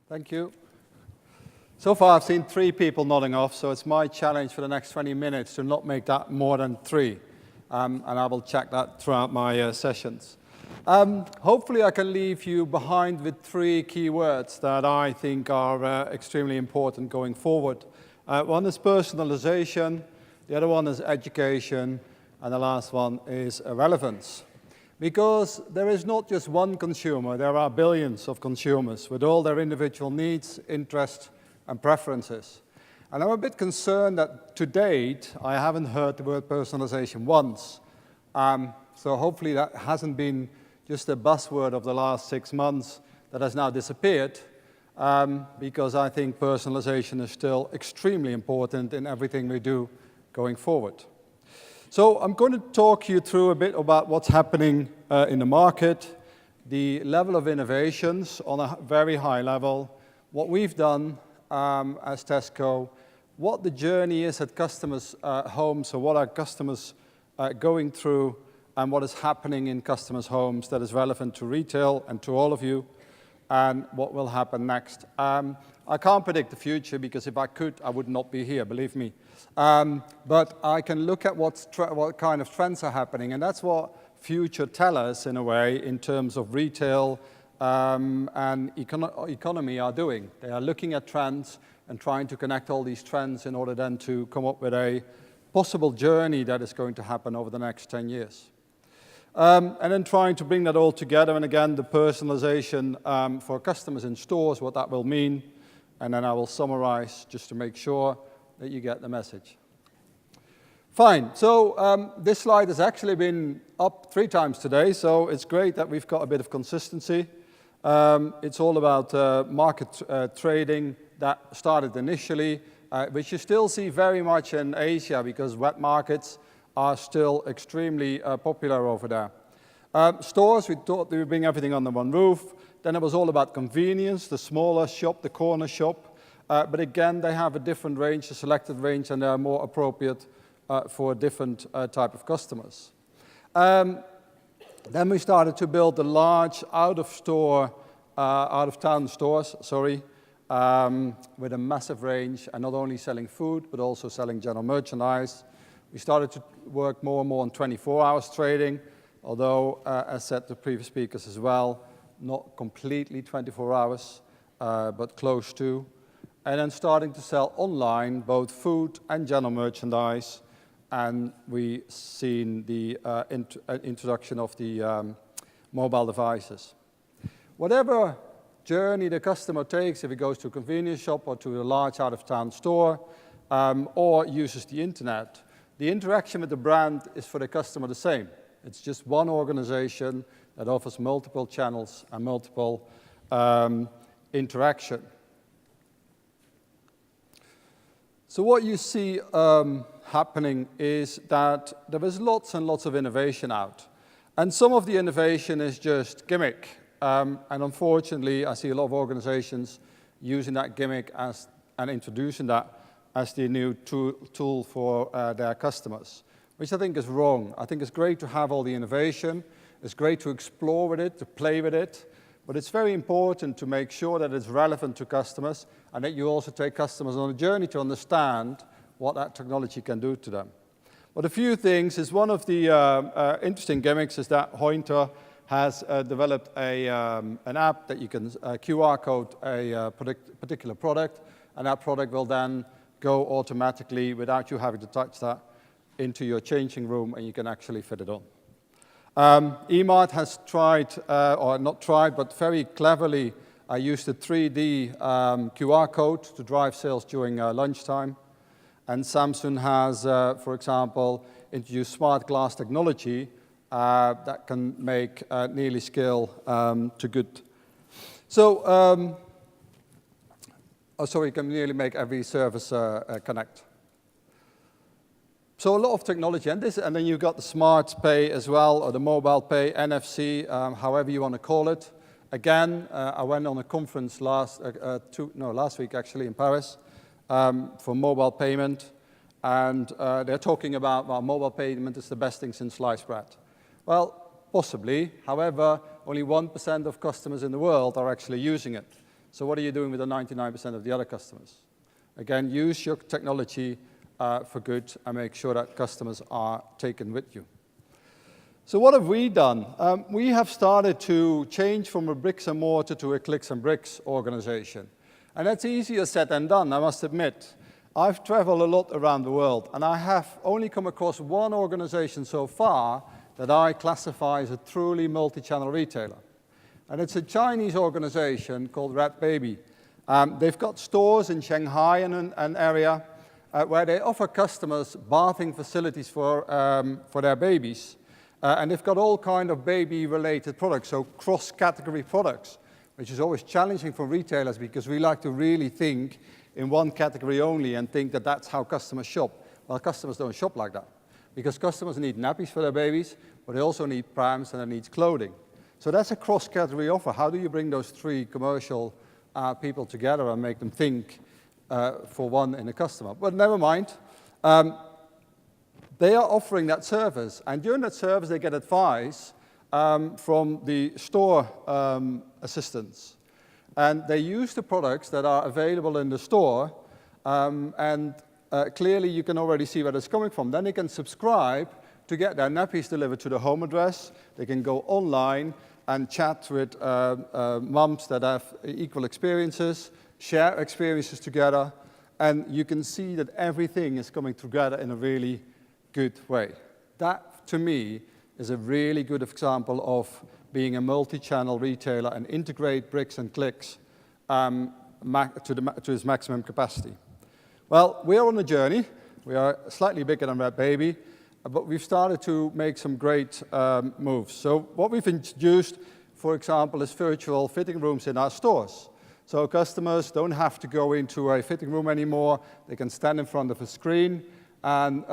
Thank you. So far I've seen 3 people nodding off, so it's my challenge for the next 20 minutes to not make that more than 3. And I will check that throughout my sessions. Hopefully I can leave you behind with 3 key words that I think are extremely important going forward. One is personalization, the other one is education, and the last one is relevance. Because there is not just one consumer, there are billions of consumers with all their individual needs, interests, and preferences. And I'm a bit concerned that to date, I haven't heard the word personalization once. So hopefully that hasn't been just a buzzword of the last 6 months that has now disappeared, because I think personalization is still extremely important in everything we do going forward. So I'm going to talk you through a bit about what's happening in the market, the level of innovations on a very high level, what we've done as Tesco, what the journey is at customers' homes, so what are customers going through, and what is happening in customers' homes that is relevant to retail and to all of you, and what will happen next. I can't predict the future, because if I could, I would not be here, believe me. But I can look at what kind of trends are happening, and that's what future tell us, in a way, in terms of retail and economy are doing. They are looking at trends and trying to connect all these trends in order then to come up with a possible journey that is going to happen over the next 10 years. And then trying to bring that all together, and again, the personalization for customers in stores, what that will mean, and then I will summarize just to make sure that you get the message. Fine, so this slide has actually been up 3 times today, so it's great that we've got a bit of consistency. It's all about market trading that started initially, which you still see very much in Asia, because wet markets are still extremely popular over there. Stores, we thought we would bring everything under one roof. Then it was all about convenience, the smaller shop, the corner shop. But again, they have a different range, a selected range, and they are more appropriate for a different type of customers. Then we started to build the large out-of-town stores, with a massive range, and not only selling food, but also selling general merchandise. We started to work more and more on 24 hours trading, although, as said to previous speakers as well, not completely 24 hours, but close to. And then starting to sell online, both food and general merchandise, and we've seen the introduction of the mobile devices. Whatever journey the customer takes, if he goes to a convenience shop or to a large out-of-town store, or uses the internet, the interaction with the brand is for the customer the same. It's just one organization that offers multiple channels and multiple interaction. So what you see happening is that there is lots and lots of innovation out. And some of the innovation is just gimmick. And unfortunately, I see a lot of organizations using that gimmick and introducing that as the new tool for their customers, which I think is wrong. I think it's great to have all the innovation. It's great to explore with it, to play with it. But it's very important to make sure that it's relevant to customers, and that you also take customers on a journey to understand what that technology can do to them. But a few things is, one of the interesting gimmicks is that Hointer has developed an app that you can QR code a particular product, and that product will then go automatically, without you having to touch that, into your changing room, and you can actually fit it on. Emart has tried, or not tried, but very cleverly used a 3D QR code to drive sales during lunchtime. And Samsung has, for example, introduced smart glass technology that can make nearly scale to good. So, it can nearly make every service connect. So a lot of technology, and then you've got the smart pay as well, or the mobile pay, NFC, however you want to call it. Again, I went on a conference last week actually in Paris for mobile payment, and they're talking about, well, mobile payment is the best thing since sliced bread. Well, possibly. However, only 1% of customers in the world are actually using it. So what are you doing with the 99% of the other customers? Again, use your technology for good and make sure that customers are taken with you. So what have we done? We have started to change from a bricks and mortar to a clicks and bricks organization. And that's easier said than done, I must admit. I've traveled a lot around the world, and I have only come across one organization so far that I classify as a truly multi-channel retailer. And it's a Chinese organization called Red Baby. They've got stores in Shanghai and an area where they offer customers bathing facilities for their babies. And they've got all kind of baby-related products, so cross-category products, which is always challenging for retailers because we like to really think in one category only and think that that's how customers shop. Well, customers don't shop like that because customers need nappies for their babies, but they also need prams and they need clothing. So that's a cross-category offer. How do you bring those three commercial people together and make them think for one in a customer? But never mind. They are offering that service, and during that service they get advice from the store assistants. And they use the products that are available in the store, and clearly you can already see where it's coming from. Then they can subscribe to get their nappies delivered to the home address. They can go online and chat with mums that have equal experiences, share experiences together, and you can see that everything is coming together in a really good way. That, to me, is a really good example of being a multi-channel retailer and integrate bricks and clicks to its maximum capacity. Well, we are on a journey. We are slightly bigger than Red Baby, but we've started to make some great moves. So what we've introduced, for example, is virtual fitting rooms in our stores. So customers don't have to go into a fitting room anymore. They can stand in front of a screen and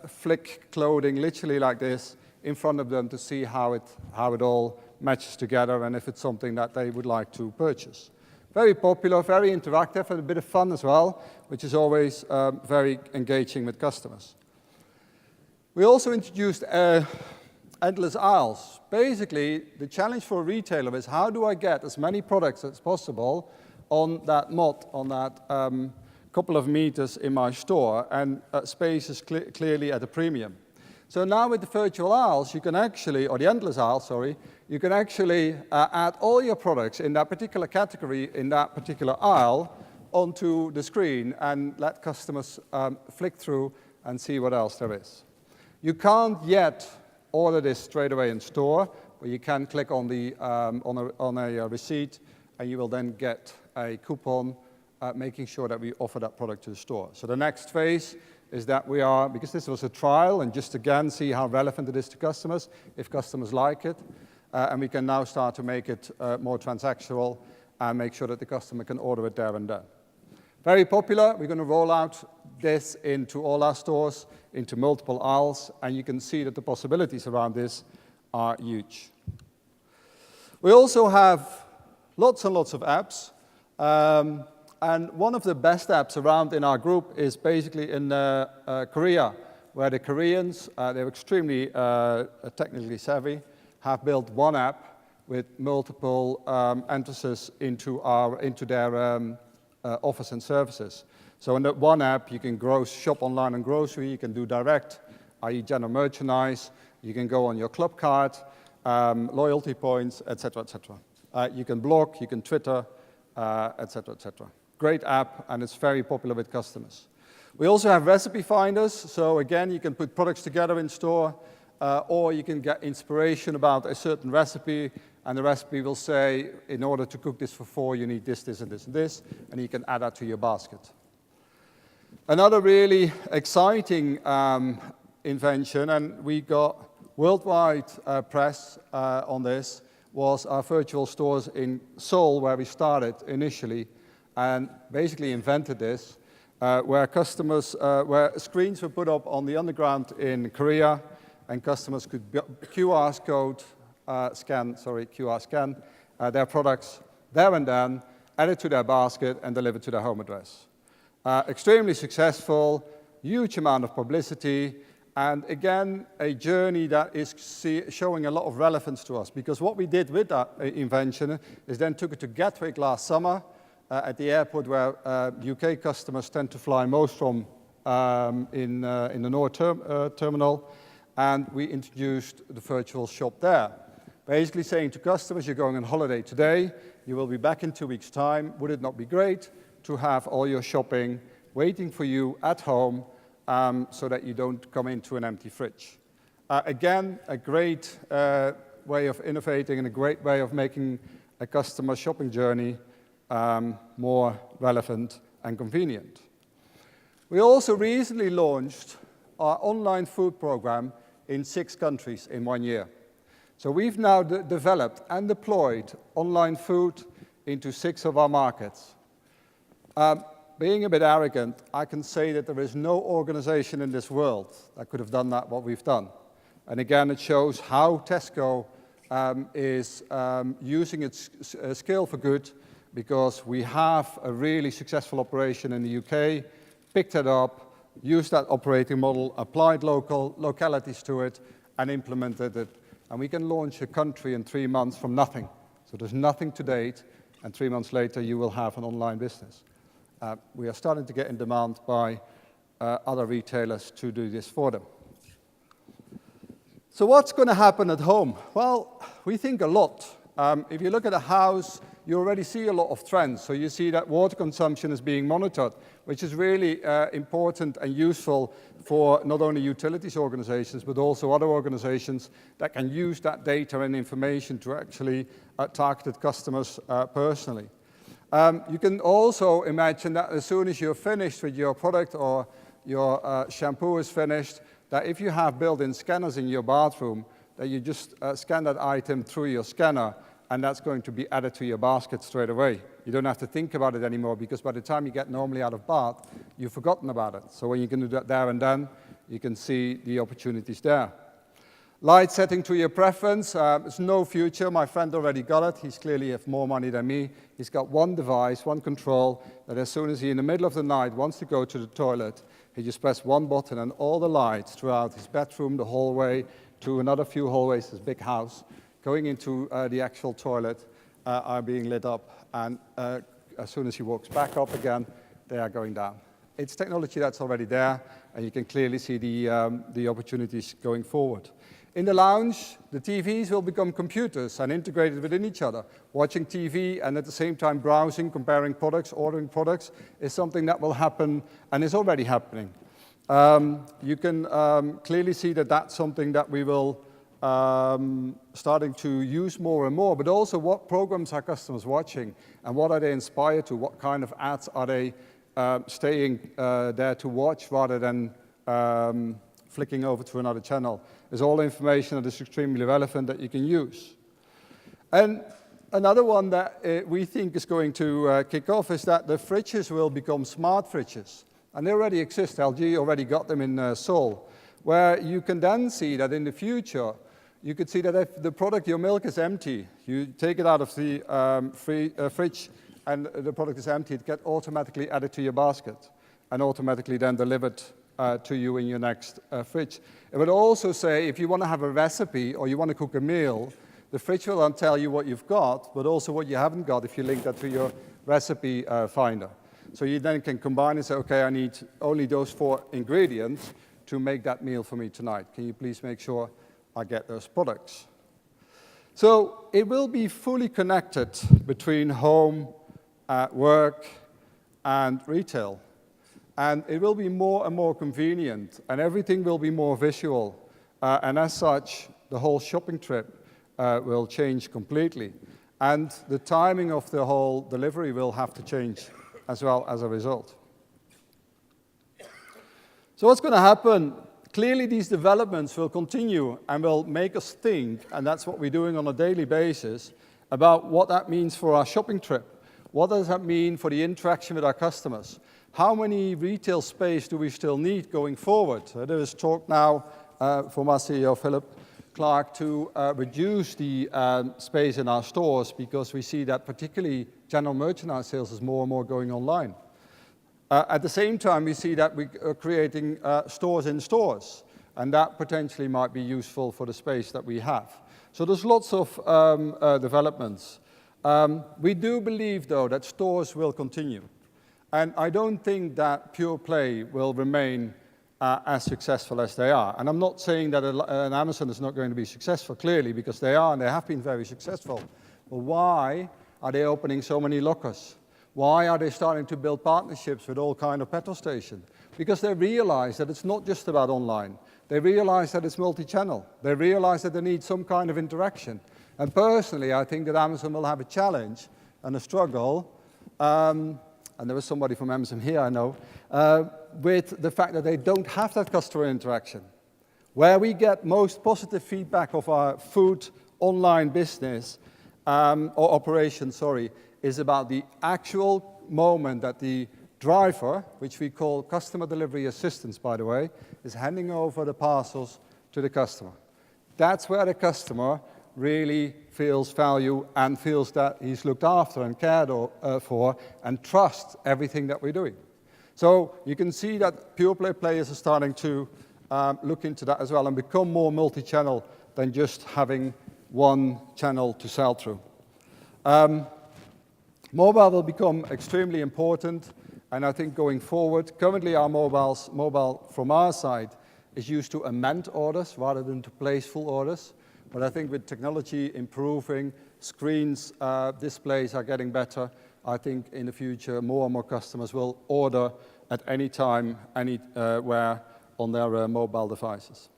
flick clothing literally like this in front of them to see how it all matches together and if it's something that they would like to purchase. Very popular, very interactive, and a bit of fun as well, which is always very engaging with customers. We also introduced endless aisles. Basically, the challenge for a retailer is how do I get as many products as possible on that mot, on that couple of meters in my store, and space is clearly at a premium. So now with the virtual aisles, you can actually, or the endless aisle, sorry, you can actually add all your products in that particular category, in that particular aisle, onto the screen and let customers flick through and see what else there is. You can't yet order this straight away in store, but you can click on a receipt, and you will then get a coupon making sure that we offer that product to the store. So the next phase is that we are, because this was a trial, and just again see how relevant it is to customers, if customers like it, and we can now start to make it more transactional and make sure that the customer can order it there and then. Very popular. We're going to roll out this into all our stores, into multiple aisles, and you can see that the possibilities around this are huge. We also have lots and lots of apps. And one of the best apps around in our group is basically in Korea, where the Koreans, they're extremely technically savvy, have built one app with multiple entrances into their office and services. So in that one app, you can shop online and grocery, you can do direct, i.e. general merchandise, you can go on your club card, loyalty points, etc., etc. You can blog, you can Twitter, etc., etc. Great app, and it's very popular with customers. We also have recipe finders, so again, you can put products together in store, or you can get inspiration about a certain recipe, and the recipe will say, in order to cook this for 4, you need this, this, and this, and this, and you can add that to your basket. Another really exciting invention, and we got worldwide press on this, was our virtual stores in Seoul, where we started initially, and basically invented this, where screens were put up on the underground in Korea, and customers could QR scan their products there and then, add it to their basket, and deliver it to their home address. Extremely successful, huge amount of publicity, and again, a journey that is showing a lot of relevance to us, because what we did with that invention is then took it to Gatwick last summer, at the airport where UK customers tend to fly most from in the North terminal, and we introduced the virtual shop there. Basically saying to customers, you're going on holiday today, you will be back in 2 weeks' time. Would it not be great to have all your shopping waiting for you at home so that you don't come into an empty fridge? Again, a great way of innovating and a great way of making a customer shopping journey more relevant and convenient. We also recently launched our online food program in 6 countries in 1 year. So we've now developed and deployed online food into 6 of our markets. Being a bit arrogant, I can say that there is no organization in this world that could have done that, what we've done. And again, it shows how Tesco is using its scale for good, because we have a really successful operation in the UK, picked it up, used that operating model, applied localities to it, and implemented it. And we can launch a country in 3 months from nothing. So there's nothing to date, and 3 months later you will have an online business. We are starting to get in demand by other retailers to do this for them. So what's going to happen at home? Well, we think a lot. If you look at a house, you already see a lot of trends. So you see that water consumption is being monitored, which is really important and useful for not only utilities organizations, but also other organizations that can use that data and information to actually target customers personally. You can also imagine that as soon as you're finished with your product or your shampoo is finished, that if you have built-in scanners in your bathroom, that you just scan that item through your scanner, and that's going to be added to your basket straight away. You don't have to think about it anymore, because by the time you get normally out of bath, you've forgotten about it. So when you can do that there and then, you can see the opportunities there. Light setting to your preference. It's no future. My friend already got it. He's clearly have more money than me. He's got one device, one control, that as soon as he, in the middle of the night, wants to go to the toilet, he just press one button and all the lights throughout his bedroom, the hallway, to another few hallways, this big house, going into the actual toilet, are being lit up. And as soon as he walks back up again, they are going down. It's technology that's already there, and you can clearly see the opportunities going forward. In the lounge, the TVs will become computers and integrated within each other. Watching TV and at the same time browsing, comparing products, ordering products is something that will happen and is already happening. You can clearly see that that's something that we will starting to use more and more, but also what programs are customers watching and what are they inspired to, what kind of ads are they staying there to watch rather than flicking over to another channel. Is all information that is extremely relevant that you can use. And another one that we think is going to kick off is that the fridges will become smart fridges. And they already exist. LG already got them in Seoul, where you can then see that in the future, you could see that if the product, your milk is empty, you take it out of the fridge and the product is empty, it gets automatically added to your basket and automatically then delivered to you in your next fridge. It would also say if you want to have a recipe or you want to cook a meal, the fridge will then tell you what you've got, but also what you haven't got if you link that to your recipe finder. So you then can combine and say, okay, I need only those 4 ingredients to make that meal for me tonight. Can you please make sure I get those products? So it will be fully connected between home, work, and retail. And it will be more and more convenient, and everything will be more visual. And as such, the whole shopping trip will change completely. And the timing of the whole delivery will have to change as well as a result. So what's going to happen? Clearly, these developments will continue and will make us think, and that's what we're doing on a daily basis, about what that means for our shopping trip. What does that mean for the interaction with our customers? How many retail space do we still need going forward? There is talk now from our CEO, Philip Clark, to reduce the space in our stores because we see that particularly general merchandise sales is more and more going online. At the same time, we see that we are creating stores in stores, and that potentially might be useful for the space that we have. So there's lots of developments. We do believe, though, that stores will continue. And I don't think that pure play will remain as successful as they are. And I'm not saying that an Amazon is not going to be successful, clearly, because they are, and they have been very successful. But why are they opening so many lockers? Why are they starting to build partnerships with all kinds of petrol stations? Because they realize that it's not just about online. They realize that it's multi-channel. They realize that they need some kind of interaction. And personally, I think that Amazon will have a challenge and a struggle, and there was somebody from Amazon here, I know, with the fact that they don't have that customer interaction. Where we get most positive feedback of our food online business, or operation, sorry, is about the actual moment that the driver, which we call customer delivery assistance, by the way, is handing over the parcels to the customer. That's where the customer really feels value and feels that he's looked after and cared for and trusts everything that we're doing. So you can see that pure play players are starting to look into that as well and become more multi-channel than just having one channel to sell through. Mobile will become extremely important, and I think going forward, currently our mobile from our side is used to amend orders rather than to place full orders. But I think with technology improving, screens, displays are getting better. I think in the future more and more customers will order at any time, anywhere on their mobile devices.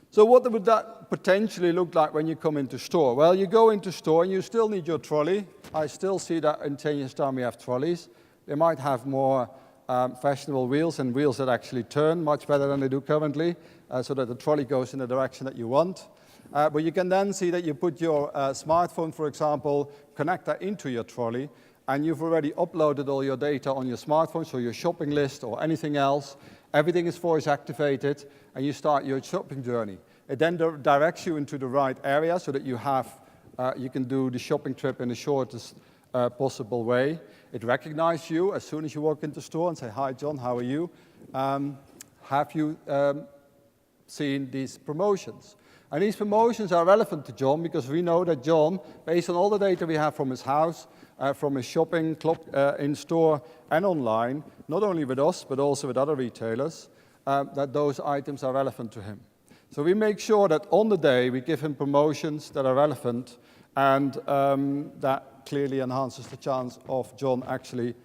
So what would that potentially look like when you come into store? Well, you go into store and you still need your trolley. I still see that in 10 years' time we have trolleys. They might have more fashionable wheels and wheels that actually turn much better than they do currently, so that the trolley goes in the direction that you want. But you can then see that you put your smartphone, for example, connect that into your trolley, and you've already uploaded all your data on your smartphone, so your shopping list or anything else. Everything is voice activated, and you start your shopping journey. It then directs you into the right area so that you can do the shopping trip in the shortest possible way. It recognizes you as soon as you walk into the store and say, "Hi, John, how are you? Have you seen these promotions?" And these promotions are relevant to John because we know that John, based on all the data we have from his house, from his shopping club in store and online, not only with us but also with other retailers, that those items are relevant to him. So we make sure that on the day we give him promotions that are relevant, and that clearly enhances the chance of John actually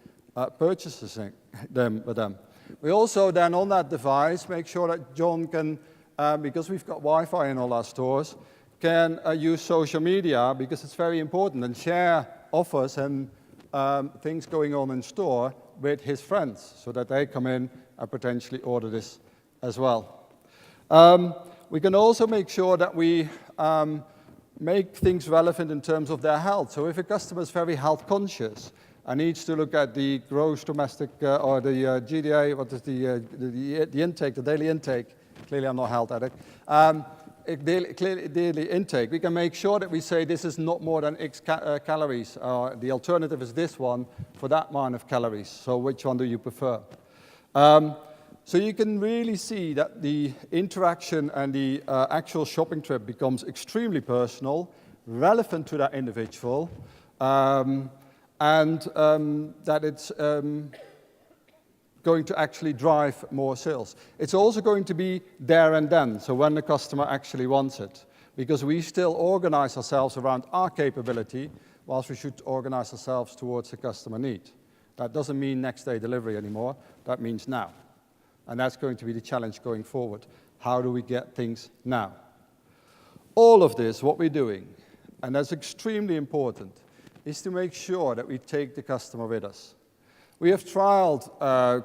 purchasing them with them. We also then on that device make sure that John can, because we've got Wi-Fi in all our stores, can use social media because it's very important, and share offers and things going on in store with his friends so that they come in and potentially order this as well. We can also make sure that we make things relevant in terms of their health. So if a customer is very health conscious and needs to look at the gross domestic or the GDA, what is the intake, the daily intake, clearly I'm not a health addict, daily intake, we can make sure that we say this is not more than X calories, or the alternative is this one for that amount of calories. So which one do you prefer? So you can really see that the interaction and the actual shopping trip becomes extremely personal, relevant to that individual, and that it's going to actually drive more sales. It's also going to be there and then, so when the customer actually wants it, because we still organize ourselves around our capability, whilst we should organize ourselves towards the customer need. That doesn't mean next day delivery anymore, that means now. And that's going to be the challenge going forward. How do we get things now? All of this, what we're doing, and that's extremely important, is to make sure that we take the customer with us. We have trialed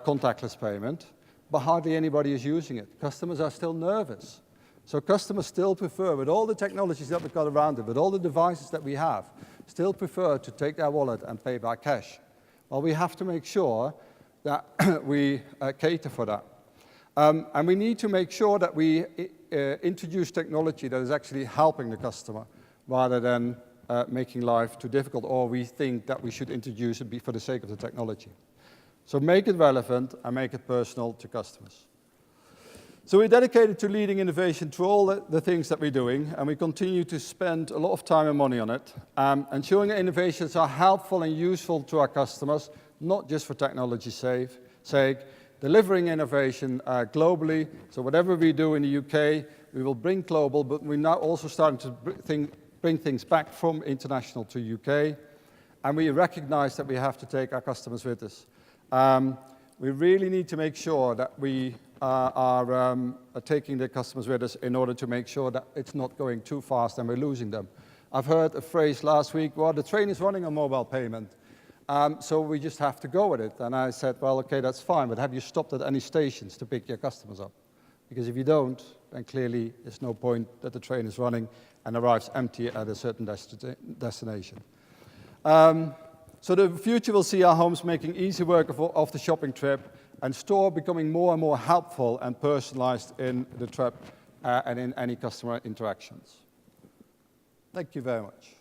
contactless payment, but hardly anybody is using it. Customers are still nervous. So customers still prefer, with all the technologies that we've got around it, with all the devices that we have, still prefer to take their wallet and pay by cash. Well, we have to make sure that we cater for that. And we need to make sure that we introduce technology that is actually helping the customer rather than making life too difficult, or we think that we should introduce it for the sake of the technology. So make it relevant and make it personal to customers. So we're dedicated to leading innovation through all the things that we're doing, and we continue to spend a lot of time and money on it, ensuring that innovations are helpful and useful to our customers, not just for technology's sake, delivering innovation globally. So whatever we do in the UK, we will bring global, but we're now also starting to bring things back from international to UK, and we recognize that we have to take our customers with us. We really need to make sure that we are taking the customers with us in order to make sure that it's not going too fast and we're losing them. I've heard a phrase last week, well, the train is running on mobile payment, so we just have to go with it. And I said, well, okay, that's fine, but have you stopped at any stations to pick your customers up? Because if you don't, then clearly there's no point that the train is running and arrives empty at a certain destination. So the future will see our homes making easy work of the shopping trip, and store becoming more and more helpful and personalized in the trip and in any customer interactions. Thank you very much.